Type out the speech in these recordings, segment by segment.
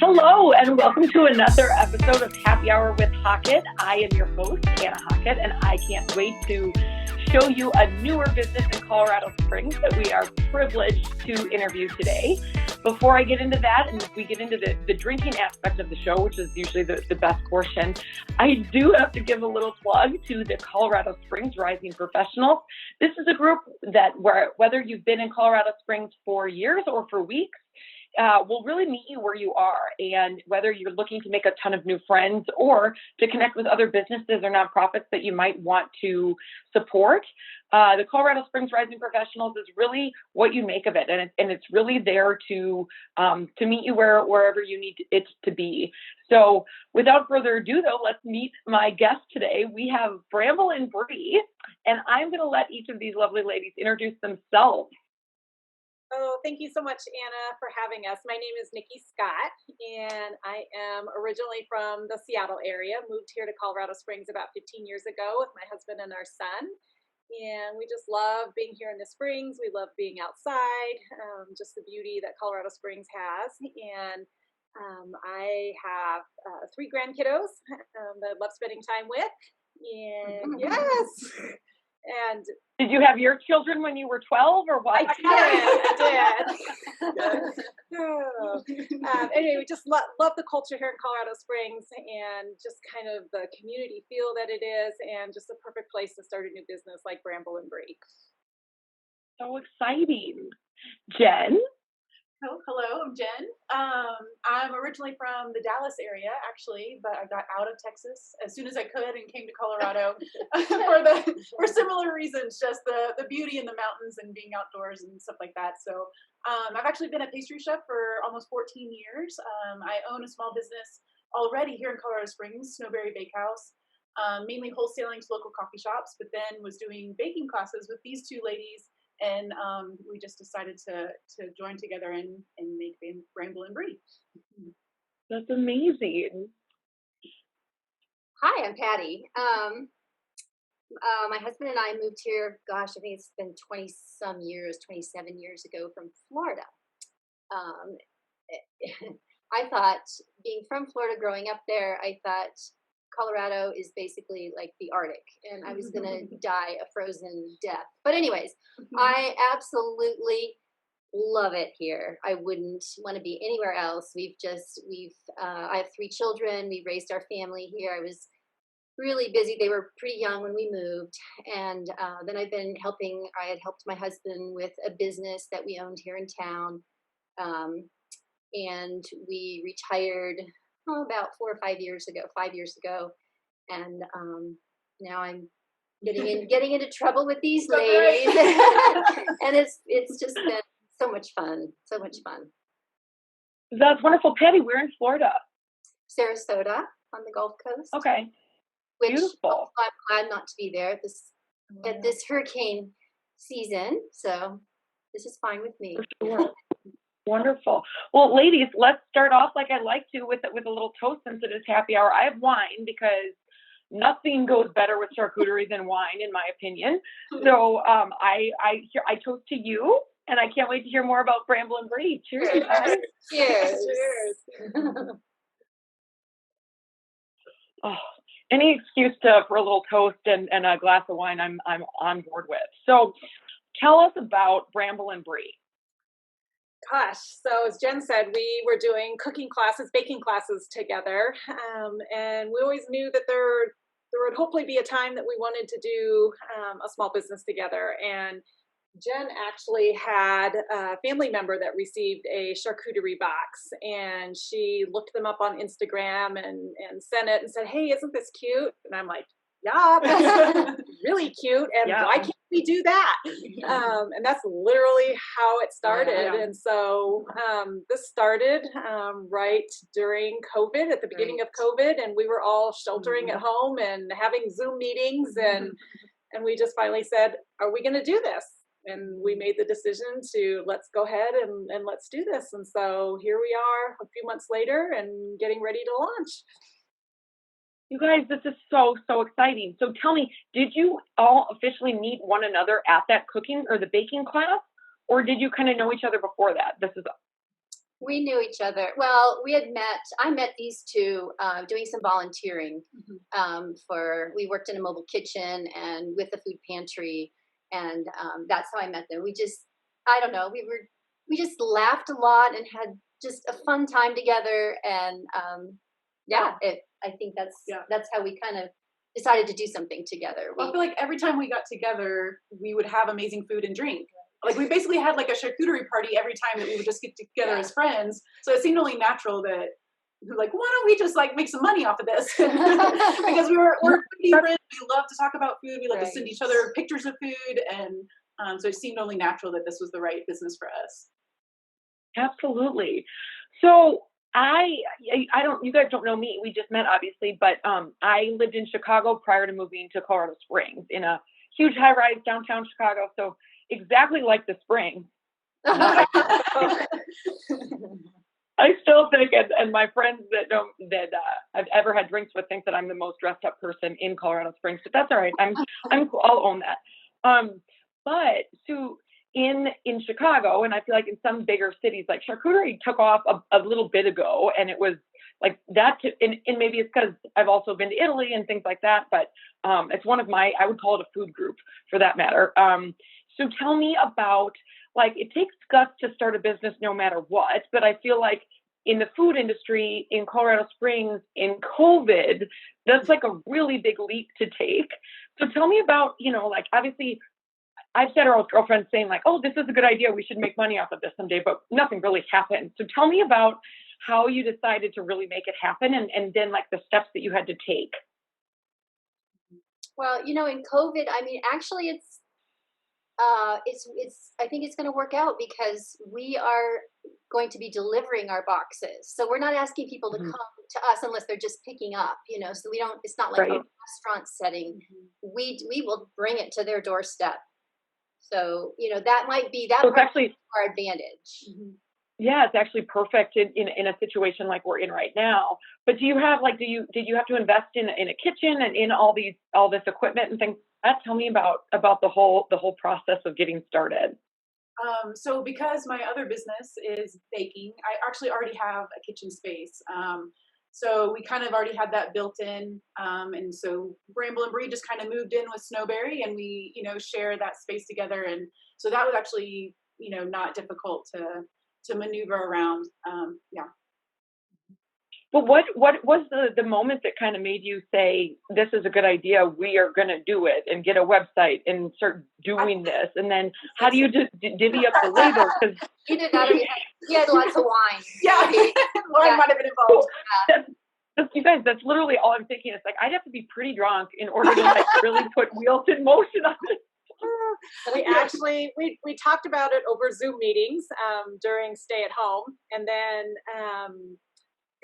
Hello, and welcome to another episode of Happy Hour with Hockett. I am your host, Anna Hockett, and I can't wait to show you a newer business in Colorado Springs that we are privileged to interview today. Before I get into that, and we get into the drinking aspect of the show, which is usually the best portion, I do have to give a little plug to the Colorado Springs Rising Professionals. This is a group that whether you've been in Colorado Springs for years or for weeks, will really meet you where you are. And whether you're looking to make a ton of new friends or to connect with other businesses or nonprofits that you might want to support, the Colorado Springs Rising Professionals is really what you make of it. And it's really there to meet you wherever you need it to be. So without further ado, though, let's meet my guest today. We have Bramble and Brie, and I'm going to let each of these lovely ladies introduce themselves. Oh, thank you so much, Anna, for having us. My name is Niki Scott, and I am originally from the Seattle area, moved here to Colorado Springs about 15 years ago with my husband and our son. And we just love being here in the Springs. We love being outside, just the beauty that Colorado Springs has. And I have 3 grandkiddos that I love spending time with. And yes. And did you have your children when you were 12 or what? I did. Anyway, we just love the culture here in Colorado Springs and just kind of the community feel that it is and just a perfect place to start a new business like Bramble and Brie. So exciting. Jen? Oh, hello, I'm Jen. I'm originally from the Dallas area, actually, but I got out of Texas as soon as I could and came to Colorado for similar reasons, just the beauty in the mountains and being outdoors and stuff like that. So I've actually been a pastry chef for almost 14 years. I own a small business already here in Colorado Springs, Snowberry Bakehouse, mainly wholesaling to local coffee shops, but then was doing baking classes with these 2 ladies. And we just decided to join together and make Bramble and Brie. That's amazing. Hi, I'm Patti. My husband and I moved here, gosh, I think it's been 27 years ago from Florida. I thought, being from Florida, growing up there, I thought Colorado is basically like the Arctic, and I was going to die a frozen death. But anyways, I absolutely love it here. I wouldn't want to be anywhere else. I have 3 children. We raised our family here. I was really busy. They were pretty young when we moved. And then I had helped my husband with a business that we owned here in town. And we retired about 4 or 5 years ago, and now I'm getting into trouble with these ladies, and it's just been so much fun. That's wonderful. Patti, we're in Florida. Sarasota on the Gulf Coast. Okay. Beautiful. I'm glad not to be there at this hurricane season, so this is fine with me. For sure. Wonderful. Well, ladies, let's start off like I like to with a little toast since it is happy hour. I have wine because nothing goes better with charcuterie than wine, in my opinion. So I toast to you, and I can't wait to hear more about Bramble and Brie. Cheers, guys. Cheers. Oh, any excuse for a little toast and a glass of wine, I'm on board with. So tell us about Bramble and Brie. Gosh, so as Jen said, we were doing cooking classes, baking classes together, and we always knew that there would hopefully be a time that we wanted to do a small business together. And Jen actually had a family member that received a charcuterie box, and she looked them up on Instagram and sent it and said, "Hey, isn't this cute?" And I'm like, "Yeah, that's really cute, and why can't we do that?" And that's literally how it started. Yeah. And so this started right during COVID, at the beginning of COVID, and we were all sheltering at home and having Zoom meetings, and we just finally said, "Are we going to do this?" And we made the decision to let's go ahead and let's do this. And so here we are a few months later and getting ready to launch. You guys, this is so exciting. So tell me, did you all officially meet one another at that cooking or the baking class? Or did you kind of know each other before that? We knew each other. Well, I met these two doing some volunteering we worked in a mobile kitchen and with a food pantry. And that's how I met them. I don't know, we just laughed a lot and had just a fun time together. And I think that's how we kind of decided to do something together. I feel like every time we got together, we would have amazing food and drink. Like we basically had like a charcuterie party every time that we would just get together as friends. So it seemed only natural that we were like, why don't we just like make some money off of this? Because we're foodie friends. We love to talk about food. We love to send each other pictures of food. And so it seemed only natural that this was the right business for us. Absolutely. So you guys don't know me. We just met obviously, but I lived in Chicago prior to moving to Colorado Springs in a huge high rise downtown Chicago. So exactly like the Springs. I still think, and my friends that I've ever had drinks with think that I'm the most dressed up person in Colorado Springs, but that's all right. I'll own that. But so in Chicago, and I feel like in some bigger cities, like charcuterie took off a little bit ago, and it was like that. And maybe it's because I've also been to Italy and things like that. But it's one of I would call it a food group for that matter. So tell me about, like, it takes guts to start a business no matter what, but I feel like in the food industry in Colorado Springs in COVID, that's like a really big leap to take. So tell me about, like, obviously I've said our old girlfriend saying like, oh, this is a good idea. We should make money off of this someday, but nothing really happened. So tell me about how you decided to really make it happen and then like the steps that you had to take. Well, in COVID, I mean, actually I think it's going to work out because we are going to be delivering our boxes. So we're not asking people to come to us unless they're just picking up, so it's not like a restaurant setting. We will bring it to their doorstep. So, that might be actually our advantage. Yeah, it's actually perfect in a situation like we're in right now. But do you have did you have to invest in a kitchen and in all this equipment and things? Tell me about the whole process of getting started. So because my other business is baking, I actually already have a kitchen space. So we kind of already had that built in. And so Bramble and Brie just kind of moved in with Snowberry and we, share that space together. And so that was actually, not difficult to maneuver around. But what was the moment that kind of made you say, this is a good idea, we are going to do it and get a website and start doing this? And then how do you divvy up the labor? Because either that or he had lots of wine. Yeah, wine might have been involved. You guys, that's literally all I'm thinking. It's like, I'd have to be pretty drunk in order to like really put wheels in motion on this. We actually, we talked about it over Zoom meetings during stay at home. And then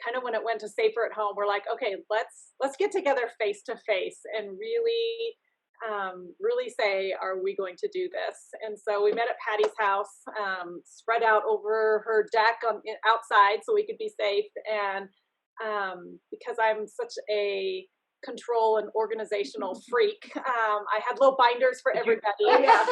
kind of when it went to safer at home, we're like, okay, let's get together face to face and really say, are we going to do this? And so we met at Patti's house, spread out over her deck outside so we could be safe. And because I'm such a control and organizational freak, I had little binders for everybody. I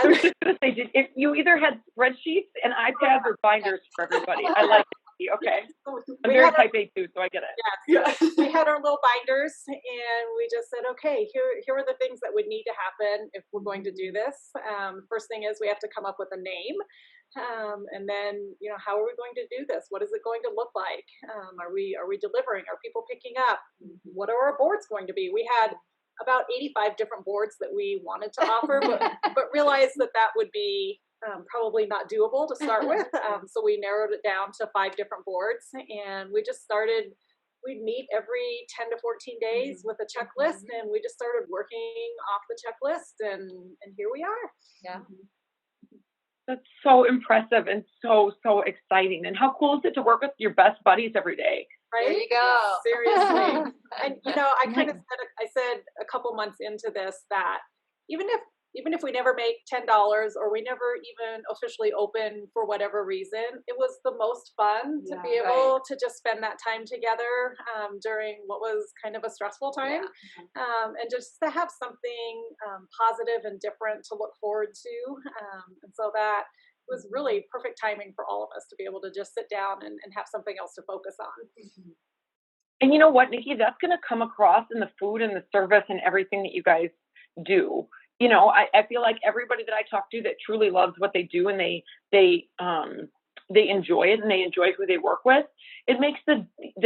was just going to say, if you either had spreadsheets and iPads or binders for everybody. I like it. Okay. I'm very type A too, so I get it. Yes. We had our little binders and we just said, okay, here are the things that would need to happen if we're going to do this. First thing is we have to come up with a name. And then, how are we going to do this? What is it going to look like? Are we delivering? Are people picking up? What are our boards going to be? We had about 85 different boards that we wanted to offer, but realized that would be probably not doable to start with. So we narrowed it down to 5 different boards and we just started, we'd meet every 10 to 14 days with a checklist and we just started working off the checklist and here we are. Yeah. That's so impressive and so exciting. And how cool is it to work with your best buddies every day? Right? There you go. Seriously. And I kind of said a couple months into this that even if we never make $10 or we never even officially open for whatever reason, it was the most fun to be able to just spend that time together during what was kind of a stressful time, and just to have something positive and different to look forward to. And so that was really perfect timing for all of us to be able to just sit down and have something else to focus on. And you know what, Niki, that's going to come across in the food and the service and everything that you guys do. You know, I feel like everybody that I talk to that truly loves what they do and they enjoy it and they enjoy who they work with, it makes the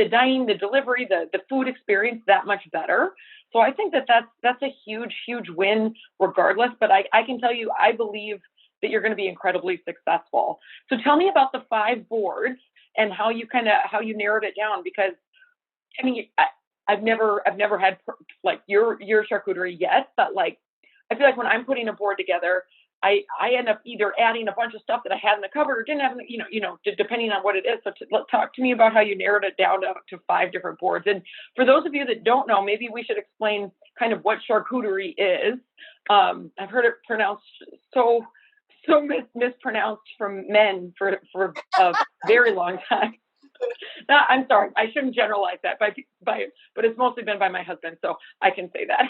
dining, the delivery, the food experience that much better. So I think that's a huge, huge win regardless. But I can tell you, I believe that you're going to be incredibly successful. So tell me about the 5 boards and how you narrowed it down, because I mean, I've never had like your charcuterie yet, but like, I feel like when I'm putting a board together, I end up either adding a bunch of stuff that I had in the cupboard or didn't have, depending on what it is. So talk to me about how you narrowed it down to 5 different boards. And for those of you that don't know, maybe we should explain kind of what charcuterie is. I've heard it pronounced so mispronounced from men for a very long time. No, I'm sorry, I shouldn't generalize that but it's mostly been by my husband, so I can say that.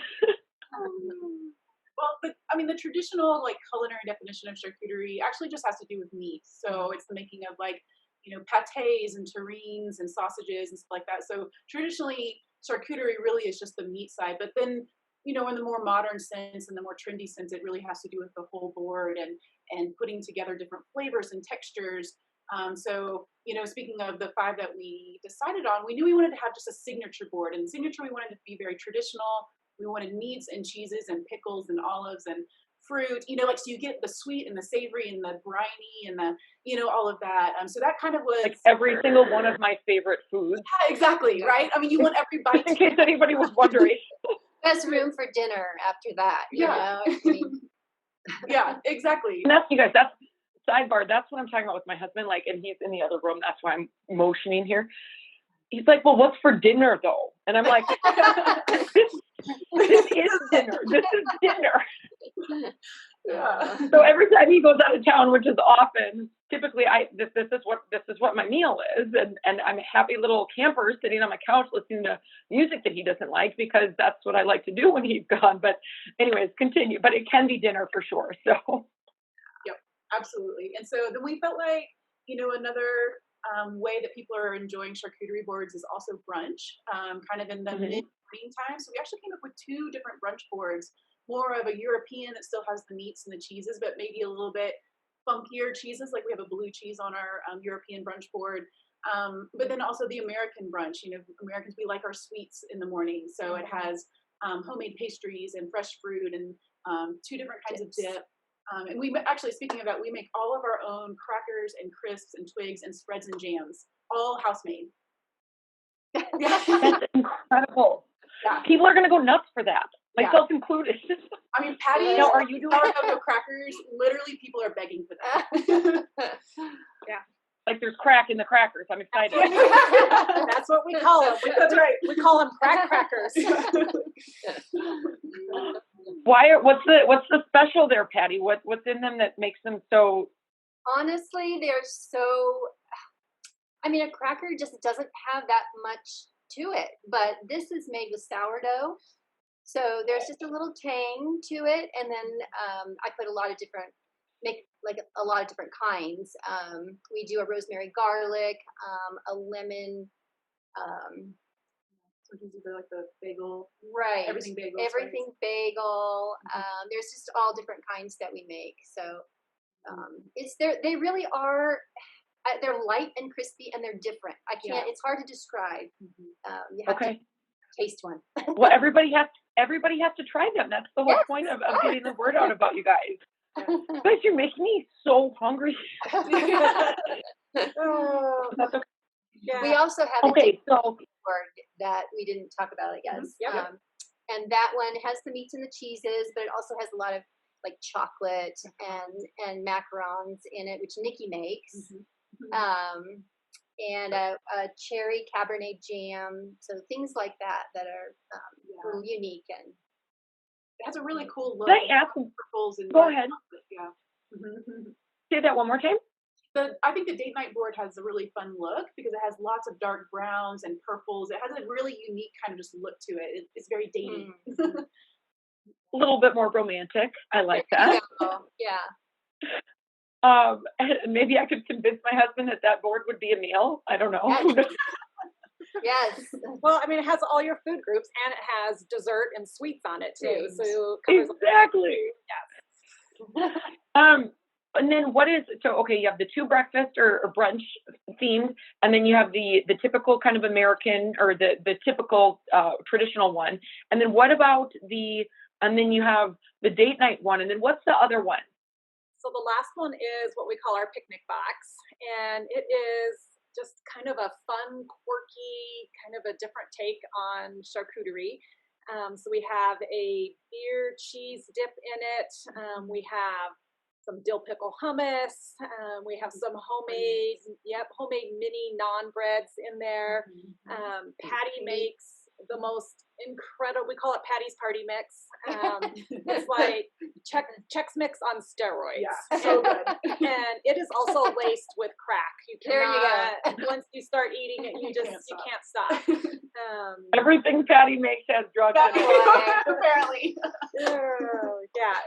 Well, the traditional like culinary definition of charcuterie actually just has to do with meat. So it's the making of like, pâtés and terrines and sausages and stuff like that. So traditionally, charcuterie really is just the meat side. But then, in the more modern sense and the more trendy sense, it really has to do with the whole board and putting together different flavors and textures. So, speaking of the 5 that we decided on, we knew we wanted to have just a signature board. And signature, we wanted it to be very traditional. We wanted meats and cheeses and pickles and olives and fruit, so you get the sweet and the savory and the briny and the, all of that. So that kind of was like every single one of my favorite foods. Yeah, exactly, right? I mean, you want every bite. In case anybody was wondering. There's room for dinner after that, you know? I mean, yeah, exactly. And that's, you guys, that's sidebar. That's what I'm talking about with my husband. Like, and he's in the other room. That's why I'm motioning here. He's like, well, what's for dinner though? And I'm like, this is dinner. This is dinner. Yeah. So every time he goes out of town, which is often, typically this is what my meal is, and I'm a happy little camper sitting on my couch listening to music that he doesn't like, because that's what I like to do when he's gone. But anyways, continue. But it can be dinner for sure. So. Yep, absolutely. And so then we felt like, another way that people are enjoying charcuterie boards is also brunch, kind of in the mid-morning time. So we actually came up with 2 different brunch boards, more of a European that still has the meats and the cheeses, but maybe a little bit funkier cheeses. Like we have a blue cheese on our European brunch board. But then also the American brunch. Americans, we like our sweets in the morning. So it has homemade pastries and fresh fruit and 2 different kinds of dip. And we actually, speaking of that, we make all of our own crackers and crisps and twigs and spreads and jams, all house made. That's incredible. Yeah. People are going to go nuts for that, myself included. I mean, Patti, now, are you doing sourdough crackers? Literally, people are begging for that. Yeah. Like there's crack in the crackers. I'm excited. That's what we call them. That's right. We call them crack crackers. What's the special there, Patti? What's in them that makes them so? Honestly, they're so. I mean, a cracker just doesn't have that much to it, but this is made with sourdough, so there's just a little tang to it, and then I put a lot of different kinds. We do a rosemary garlic, a lemon. Sometimes you do like the bagel, right? Everything bagel. Bagel. There's just all different kinds that we make. So they really are. They're light and crispy, and they're different. I can't. It's hard to describe. You have to taste one. Well, everybody has to try them. That's the whole point of getting the word out about you guys. Guys, you make me so hungry. That's okay. Yeah. We also have a board that we didn't talk about, I guess. And that one has the meats and the cheeses, but it also has a lot of like chocolate and macarons in it, which Niki makes. And a cherry Cabernet jam. So things like that are really unique, and it has a really cool look. Can I ask? Go ahead. Yeah. Say that one more time. I think the date night board has a really fun look because it has lots of dark browns and purples. It has a really unique kind of just look to it. It's very dating. A little bit more romantic. I like that. Yeah. And maybe I could convince my husband that board would be a meal. I don't know. Yes. Well, I mean, it has all your food groups and it has dessert and sweets on it too. Right. So it covers Exactly. Yes. And then okay, you have the 2 breakfast or brunch themed, and then you have the typical kind of American or the typical traditional one. And then what about and then you have the date night one, and then what's the other one? So the last one is what we call our picnic box. And it is just kind of a fun, quirky, kind of a different take on charcuterie. So we have a beer cheese dip in it. We have some dill pickle hummus. We have some homemade mini naan breads in there. Patti makes the most incredible, we call it Patti's party mix. It's like Chex Mix on steroids. Yeah, so good. And it is also laced with crack. There you go. Once you start eating it, you can't stop. Everything Patti makes has drugs in it. Apparently. Yeah,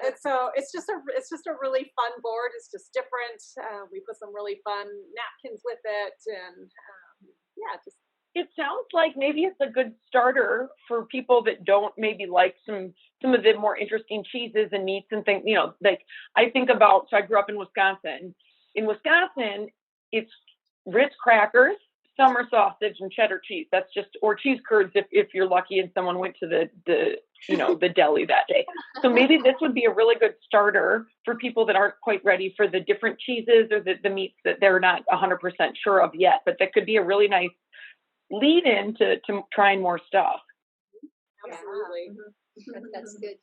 it's just a really fun board. It's just different. We put some really fun napkins with it, and just. It sounds like maybe it's a good starter for people that don't maybe like some of the more interesting cheeses and meats and things. Like I think about, so I grew up in Wisconsin. In Wisconsin, it's Ritz crackers, summer sausage, and cheddar cheese. That's just, or cheese curds if you're lucky and someone went to the deli that day. So maybe this would be a really good starter for people that aren't quite ready for the different cheeses or the meats that they're not 100% sure of yet. But that could be a really nice lead in to trying more stuff. Absolutely. That's good.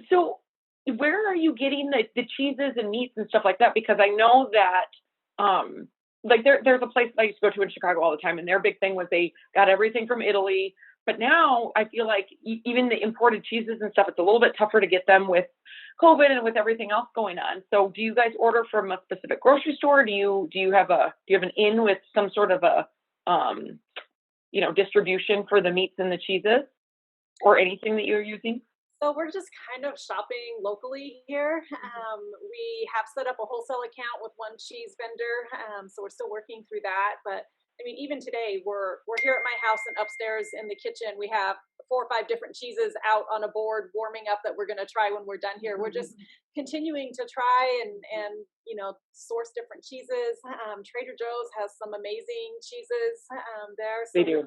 So where are you getting the cheeses and meats and stuff like that? Because I know that like there's a place I used to go to in Chicago all the time, and their big thing was they got everything from Italy. But now I feel like even the imported cheeses and stuff, it's a little bit tougher to get them with COVID and with everything else going on. So do you guys order from a specific grocery store? Do you have an in with some sort of a distribution for the meats and the cheeses or anything that you're using? So we're just kind of shopping locally here. We have set up a wholesale account with one cheese vendor, so we're still working through that. But I mean, even today, we're here at my house, and upstairs in the kitchen, we have 4 or 5 different cheeses out on a board warming up that we're going to try when we're done here. We're just continuing to try and source different cheeses. Trader Joe's has some amazing cheeses there. So They do.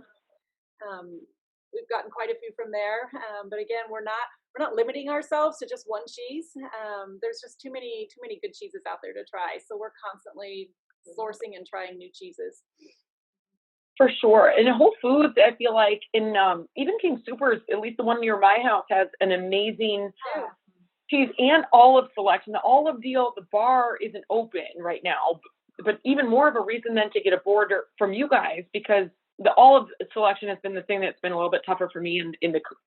We've gotten quite a few from there, but again, we're not limiting ourselves to just one cheese. There's just too many good cheeses out there to try. So we're constantly sourcing and trying new cheeses. For sure. And Whole Foods, I feel like in even King Soopers, at least the one near my house, has an amazing cheese and olive selection. The olive deal, the bar isn't open right now, but even more of a reason then to get a board from you guys, because the olive selection has been the thing that's been a little bit tougher for me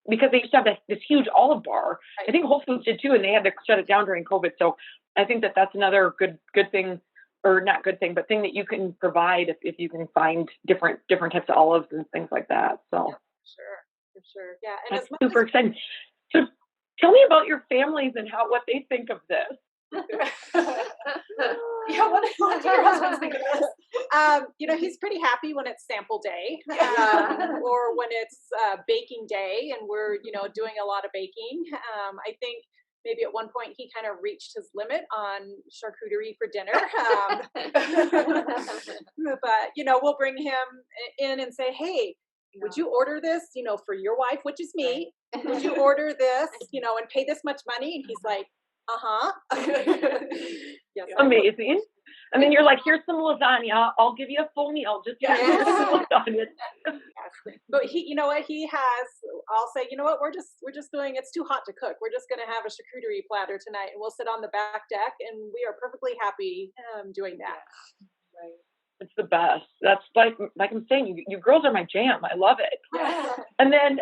because they used to have this huge olive bar. I think Whole Foods did too, and they had to shut it down during COVID. So I think that's another good thing, or not good thing, but thing that you can provide if you can find different types of olives and things like that. So for sure. Yeah. And that's super exciting. So tell me about your families and what they think of this. What do your husbands think of this? He's pretty happy when it's sample day, or when it's baking day, and we're doing a lot of baking. I think maybe at one point he kind of reached his limit on charcuterie for dinner. But we'll bring him in and say, hey, would you order this, for your wife, which is me? Would you order this, and pay this much money? And he's like, yes, amazing. And then you're like, here's some lasagna. I'll give you a full meal. Just lasagna. But he, he has. I'll say, we're just doing. It's too hot to cook. We're just going to have a charcuterie platter tonight, and we'll sit on the back deck, and we are perfectly happy doing that. Right. It's the best. That's like I'm saying, you girls are my jam. I love it. Yeah. And then,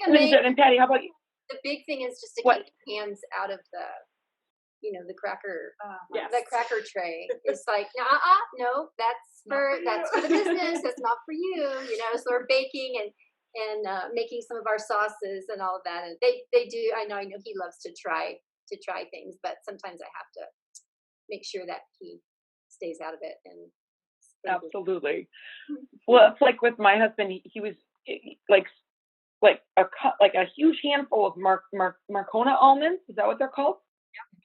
Jen and Patti, how about you? The big thing is just to keep your hands out of the cracker, the cracker tray. It's like, no, that's for the business. That's not for you. So we're baking and making some of our sauces and all of that. And they do. I know he loves to try to try things, but sometimes I have to make sure that he stays out of it. And absolutely. Well, it's like with my husband, he was like a huge handful of Marcona almonds. Is that what they're called? Yeah.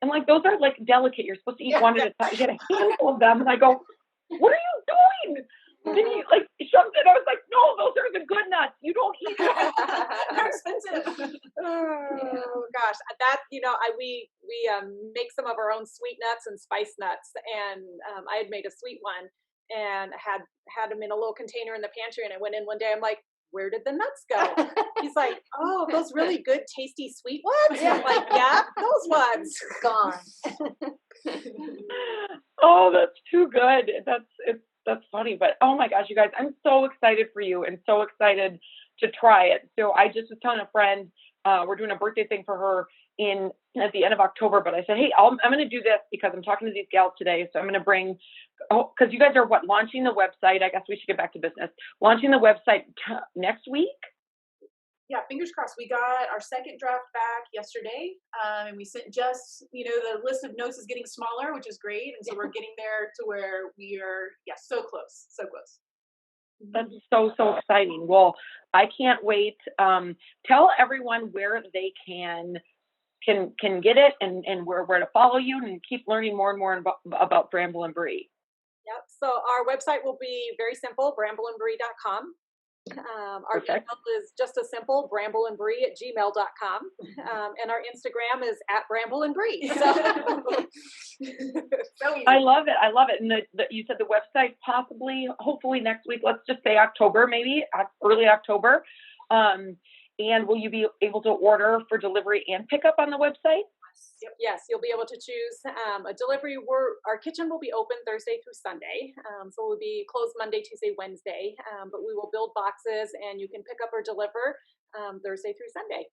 And like those are like delicate. You're supposed to eat one at a time. He had a handful of them, and I go, "What are you doing?" Then he like shoved it. I was like, "No, those are the good nuts. You don't eat them. They're expensive." Oh gosh, that we make some of our own sweet nuts and spice nuts, and I had made a sweet one and had them in a little container in the pantry, and I went in one day. I'm like, where did the nuts go? He's like, oh, those really good, tasty, sweet ones? Yeah. I'm like, yeah, those ones. Gone. Oh, that's too good. That's funny. But oh my gosh, you guys, I'm so excited for you and so excited to try it. So I just was telling a friend, we're doing a birthday thing for her at the end of October, but I said, hey, I'm going to do this because I'm talking to these gals today. So I'm going to bring, because you guys are launching the website. I guess we should get back to business. Launching the website next week. Yeah, fingers crossed. We got our second draft back yesterday, and we sent just, the list of notes is getting smaller, which is great. And so we're getting there to where we are, so close, so close. That's so exciting. Well, I can't wait. Tell everyone where they can get it and where to follow you and keep learning more and more about Bramble and Brie. Yep. So our website will be very simple, brambleandbrie.com. Our email is just as simple, brambleandbrie@gmail.com. And our Instagram is @brambleandbrie. So I love it. And you said the website hopefully next week, let's just say October, maybe early October. And will you be able to order for delivery and pickup on the website? Yes, you'll be able to choose a delivery. Our kitchen will be open Thursday through Sunday. So we'll be closed Monday, Tuesday, Wednesday. But we will build boxes and you can pick up or deliver Thursday through Sunday.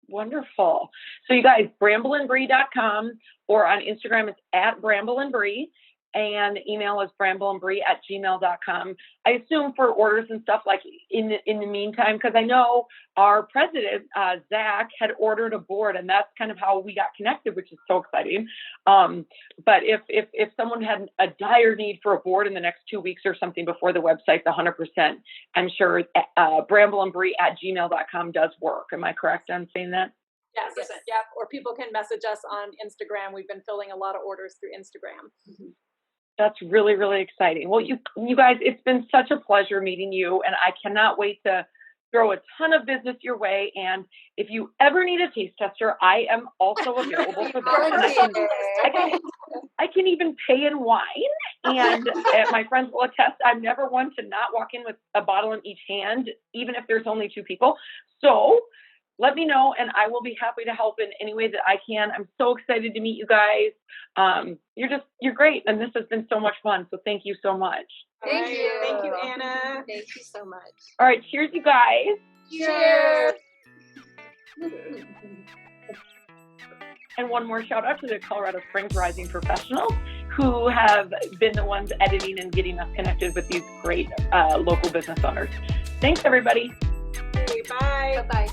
Wonderful. So you guys, brambleandbrie.com, or on Instagram, it's @brambleandbrie. And email is brambleandbrie@gmail.com. I assume for orders and stuff like in the meantime, because I know our president, Zach, had ordered a board, and that's kind of how we got connected, which is so exciting. But if someone had a dire need for a board in the next 2 weeks or something before the website's 100%, I'm sure brambleandbrie@gmail.com does work. Am I correct on saying that? Yes. Yeah. Or people can message us on Instagram. We've been filling a lot of orders through Instagram. Mm-hmm. That's really, really exciting. Well, you guys, it's been such a pleasure meeting you, and I cannot wait to throw a ton of business your way. And if you ever need a taste tester, I am also available for that. I can even pay in wine, and my friends will attest, I'm never one to not walk in with a bottle in each hand, even if there's only 2 people. So let me know, and I will be happy to help in any way that I can. I'm so excited to meet you guys. You're great, and this has been so much fun. So thank you so much. Thank you. Thank you, Anna. Thank you so much. All right, cheers, you guys. Cheers. And one more shout out to the Colorado Springs Rising Professionals, who have been the ones editing and getting us connected with these great local business owners. Thanks, everybody. Okay, bye. Bye-bye.